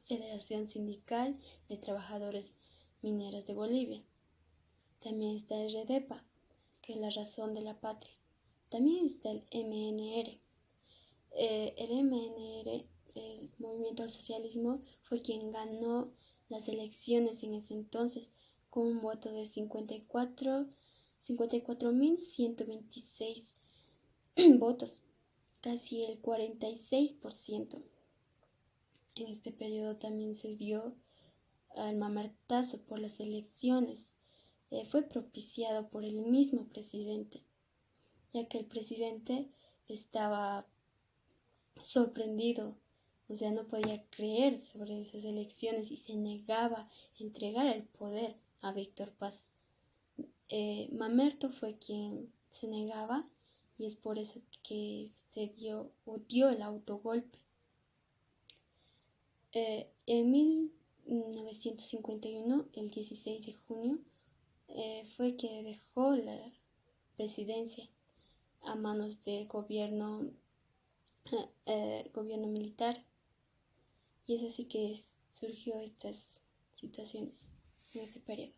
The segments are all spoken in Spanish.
Federación Sindical de Trabajadores Mineros de Bolivia. También está el REDEPA, que es la razón de la patria. También está el MNR. El MNR, el Movimiento al Socialismo, fue quien ganó las elecciones en ese entonces con un voto de 54.126 votos, casi el 46%. En este periodo también se dio al mamartazo por las elecciones. Fue propiciado por el mismo presidente, ya que el presidente estaba sorprendido, o sea, no podía creer sobre esas elecciones y se negaba a entregar el poder a Víctor Paz. Mamerto fue quien se negaba y es por eso que dio el autogolpe. En 1951, el 16 de junio, fue que dejó la presidencia a manos del gobierno militar, y es así que surgió estas situaciones en este periodo.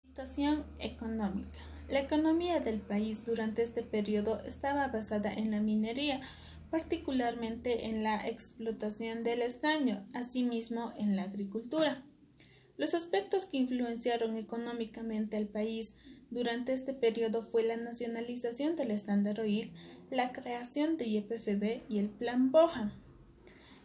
Situación económica. La economía del país durante este periodo estaba basada en la minería, particularmente en la explotación del estaño, asimismo en la agricultura. Los aspectos que influenciaron económicamente al país durante este periodo fue la nacionalización del Standard Oil, la creación de YPFB y el Plan Bohan.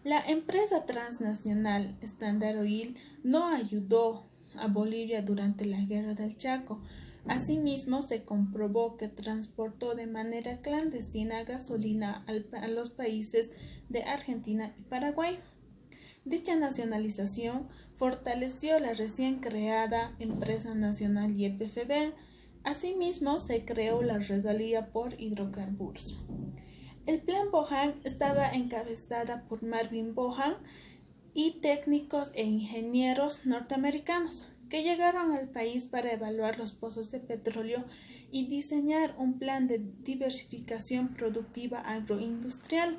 La empresa transnacional Standard Oil no ayudó a Bolivia durante la Guerra del Chaco. Asimismo, se comprobó que transportó de manera clandestina gasolina a los países de Argentina y Paraguay. Dicha nacionalización fortaleció la recién creada Empresa Nacional YPFB. Asimismo, se creó la regalía por hidrocarburos. El Plan Bohan estaba encabezada por Marvin Bohan y técnicos e ingenieros norteamericanos que llegaron al país para evaluar los pozos de petróleo y diseñar un plan de diversificación productiva agroindustrial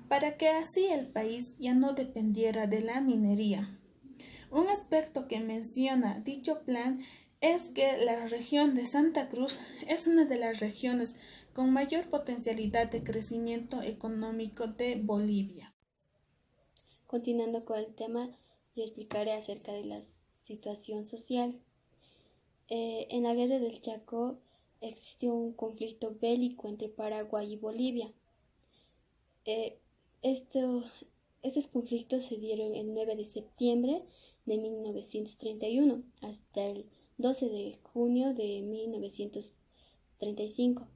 para que así el país ya no dependiera de la minería. Un aspecto que menciona dicho plan es que la región de Santa Cruz es una de las regiones con mayor potencialidad de crecimiento económico de Bolivia. Continuando con el tema, yo explicaré acerca de la situación social. En la Guerra del Chaco existió un conflicto bélico entre Paraguay y Bolivia. Estos conflictos se dieron el 9 de septiembre de 1931 hasta el 12 de junio de 1935.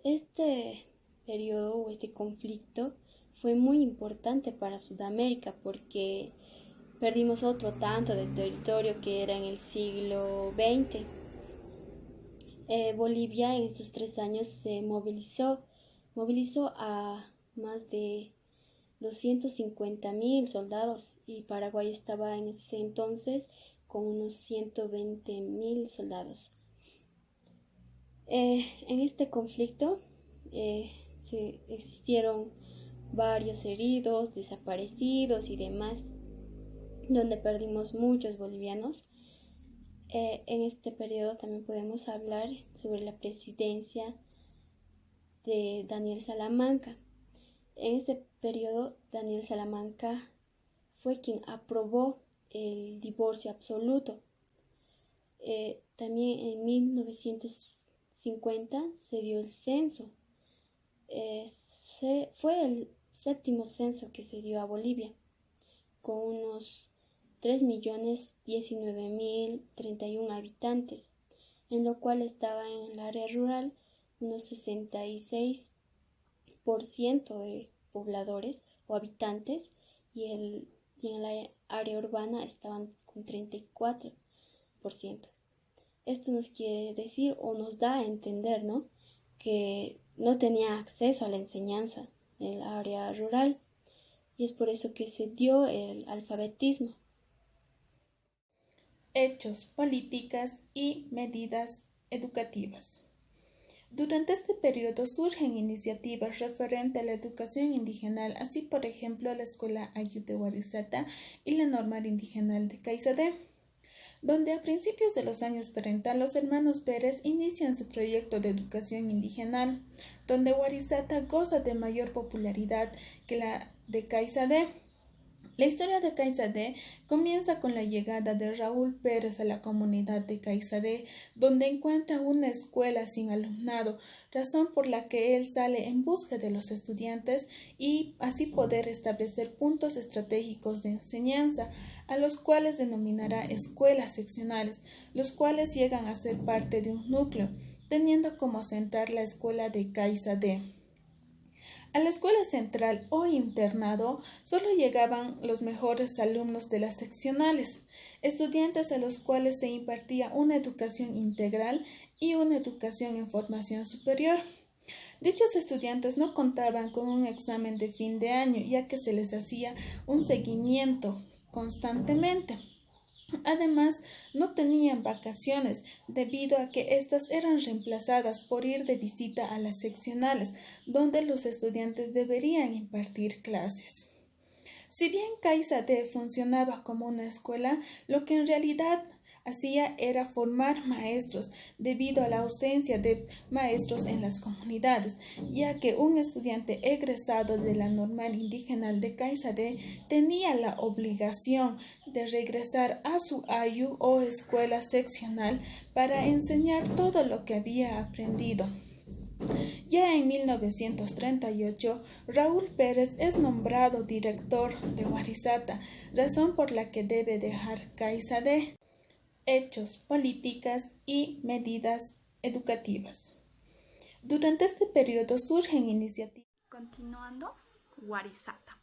Este periodo o este conflicto fue muy importante para Sudamérica porque perdimos otro tanto de territorio que era en el siglo XX. Bolivia en estos 3 años se movilizó a más de 250.000 soldados y Paraguay estaba en ese entonces con unos 120.000 soldados. En este conflicto existieron varios heridos, desaparecidos y demás, donde perdimos muchos bolivianos. En este periodo también podemos hablar sobre la presidencia de Daniel Salamanca. En este periodo, Daniel Salamanca fue quien aprobó el divorcio absoluto. También en 1950 se dio el censo. Fue el 7º censo que se dio a Bolivia, con unos 3.019.031 habitantes, en lo cual estaba en el área rural unos 66% de pobladores o habitantes y en la área urbana estaban con 34%. Esto nos quiere decir o nos da a entender, ¿no?, que no tenía acceso a la enseñanza en el área rural y es por eso que se dio el alfabetismo. Hechos, políticas y medidas educativas. Durante este periodo surgen iniciativas referentes a la educación indigenal, así por ejemplo la Escuela Ayllu de Warisata y la Normal Indigenal de Caisadé, donde a principios de los años 30 los hermanos Pérez inician su proyecto de educación indigenal, donde Warisata goza de mayor popularidad que la de Caisadé. La historia de Caisadé comienza con la llegada de Raúl Pérez a la comunidad de Caisadé, donde encuentra una escuela sin alumnado, razón por la que él sale en busca de los estudiantes y así poder establecer puntos estratégicos de enseñanza, a los cuales denominará escuelas seccionales, los cuales llegan a ser parte de un núcleo, teniendo como central la escuela de Caisadé. A la escuela central o internado solo llegaban los mejores alumnos de las seccionales, estudiantes a los cuales se impartía una educación integral y una educación en formación superior. Dichos estudiantes no contaban con un examen de fin de año, ya que se les hacía un seguimiento constantemente. Además, no tenían vacaciones debido a que éstas eran reemplazadas por ir de visita a las seccionales, donde los estudiantes deberían impartir clases. Si bien Caisadé funcionaba como una escuela, lo que en realidad hacía era formar maestros debido a la ausencia de maestros en las comunidades, ya que un estudiante egresado de la Normal Indigenal de Caisadé tenía la obligación de regresar a su ayllu o escuela seccional para enseñar todo lo que había aprendido. Ya en 1938, Raúl Pérez es nombrado director de Warisata, razón por la que debe dejar Caisadé. Hechos, políticas y medidas educativas. Durante este periodo surgen iniciativas. Continuando, Warisata.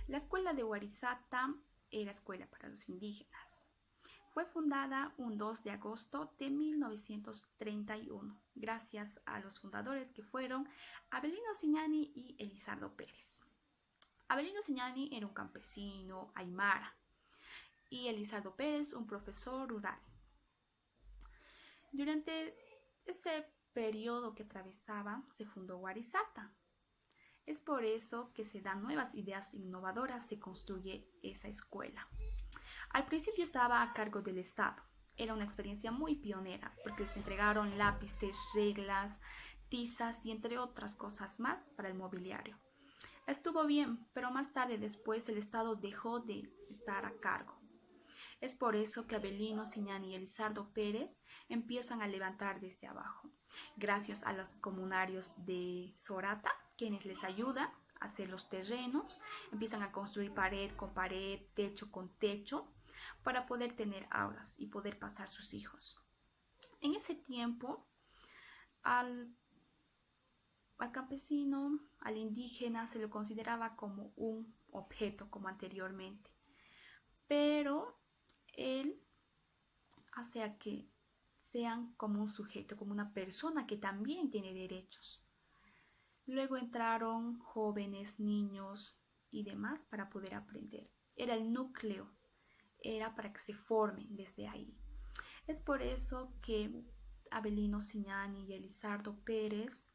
La escuela de Warisata era escuela para los indígenas. Fue fundada un 2 de agosto de 1931, gracias a los fundadores que fueron Avelino Siñani y Elizardo Pérez. Avelino Siñani era un campesino aymara y Elizardo Pérez un profesor rural. Durante ese periodo que atravesaba se fundó Warisata. Es por eso que se dan nuevas ideas innovadoras, se construye esa escuela. Al principio estaba a cargo del Estado. Era una experiencia muy pionera porque les entregaron lápices, reglas, tizas y entre otras cosas más para el mobiliario. Estuvo bien, pero más tarde después el Estado dejó de estar a cargo. Es por eso que Avelino Siñani y Elizardo Pérez empiezan a levantar desde abajo, gracias a los comunarios de Sorata, quienes les ayudan a hacer los terrenos, empiezan a construir pared con pared, techo con techo, para poder tener aulas y poder pasar sus hijos. En ese tiempo, al campesino, al indígena, se lo consideraba como un objeto, como anteriormente, pero él hace a que sean como un sujeto, como una persona que también tiene derechos. Luego entraron jóvenes, niños y demás para poder aprender. Era el núcleo, era para que se formen desde ahí. Es por eso que Avelino Siñani y Elizardo Pérez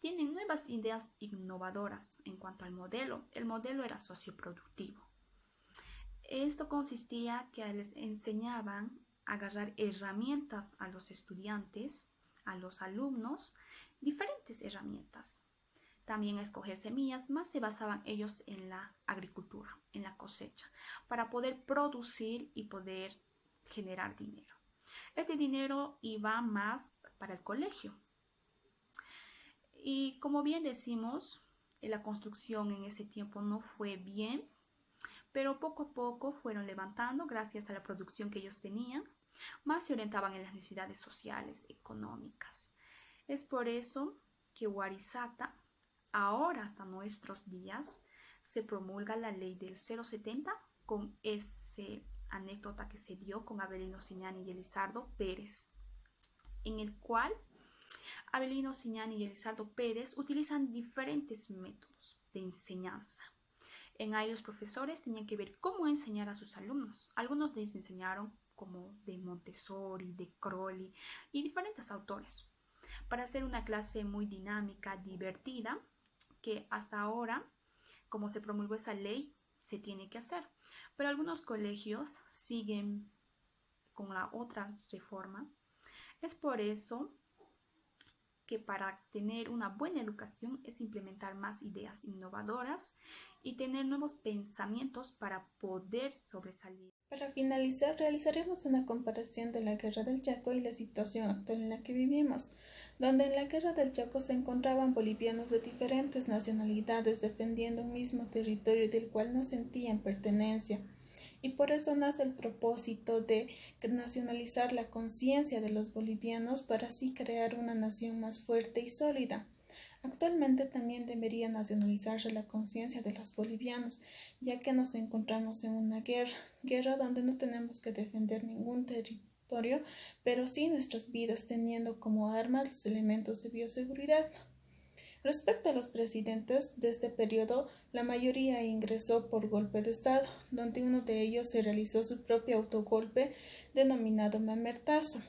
tienen nuevas ideas innovadoras en cuanto al modelo. El modelo era socioproductivo. Esto consistía que les enseñaban a agarrar herramientas a los estudiantes, a los alumnos, diferentes herramientas. También a escoger semillas, más se basaban ellos en la agricultura, en la cosecha, para poder producir y poder generar dinero. Este dinero iba más para el colegio. Y como bien decimos, la construcción en ese tiempo no fue bien, pero poco a poco fueron levantando gracias a la producción que ellos tenían, más se orientaban en las necesidades sociales, económicas. Es por eso que Warisata, ahora hasta nuestros días, se promulga la ley del 070 con esa anécdota que se dio con Avelino Siñani y Elizardo Pérez, en el cual Avelino Siñani y Elizardo Pérez utilizan diferentes métodos de enseñanza. En ahí los profesores tenían que ver cómo enseñar a sus alumnos. Algunos de ellos enseñaron como de Montessori, de Crowley y diferentes autores. para hacer una clase muy dinámica, divertida, que hasta ahora, como se promulgó esa ley, se tiene que hacer. Pero algunos colegios siguen con la otra reforma. Es por eso que para tener una buena educación es implementar más ideas innovadoras y tener nuevos pensamientos para poder sobresalir. Para finalizar, realizaremos una comparación de la Guerra del Chaco y la situación actual en la que vivimos, donde en la Guerra del Chaco se encontraban bolivianos de diferentes nacionalidades defendiendo un mismo territorio del cual no sentían pertenencia. Y por eso nace el propósito de nacionalizar la conciencia de los bolivianos para así crear una nación más fuerte y sólida. Actualmente también debería nacionalizarse la conciencia de los bolivianos, ya que nos encontramos en una guerra donde no tenemos que defender ningún territorio, pero sí nuestras vidas, teniendo como armas los elementos de bioseguridad. Respecto a los presidentes de este periodo, la mayoría ingresó por golpe de Estado, donde uno de ellos se realizó su propio autogolpe denominado mamertazo.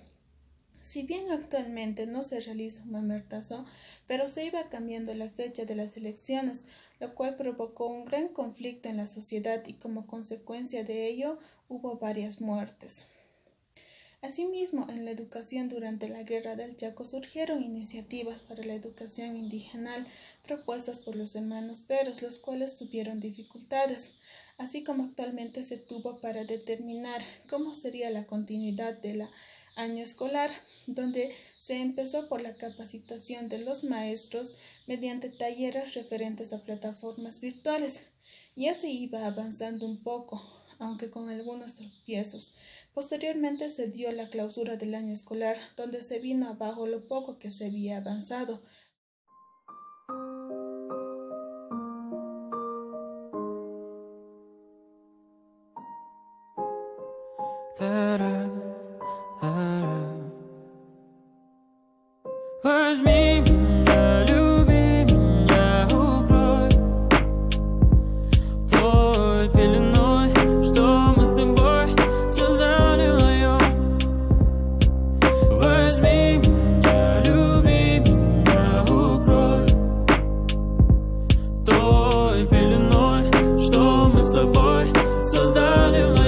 Si bien actualmente no se realiza un mamertazo, pero se iba cambiando la fecha de las elecciones, lo cual provocó un gran conflicto en la sociedad y como consecuencia de ello hubo varias muertes. Asimismo, en la educación durante la Guerra del Chaco surgieron iniciativas para la educación indigenal propuestas por los hermanos Peros, los cuales tuvieron dificultades, así como actualmente se tuvo para determinar cómo sería la continuidad del año escolar, donde se empezó por la capacitación de los maestros mediante talleres referentes a plataformas virtuales. Ya se iba avanzando un poco, aunque con algunos tropiezos. Posteriormente se dio la clausura del año escolar, donde se vino abajo lo poco que se había avanzado. Возьми меня, люби меня, укрой той пеленой, что мы с тобой создали вдвоем. Возьми меня, люби меня, укрой той пеленой, что мы с тобой создали вдвоем.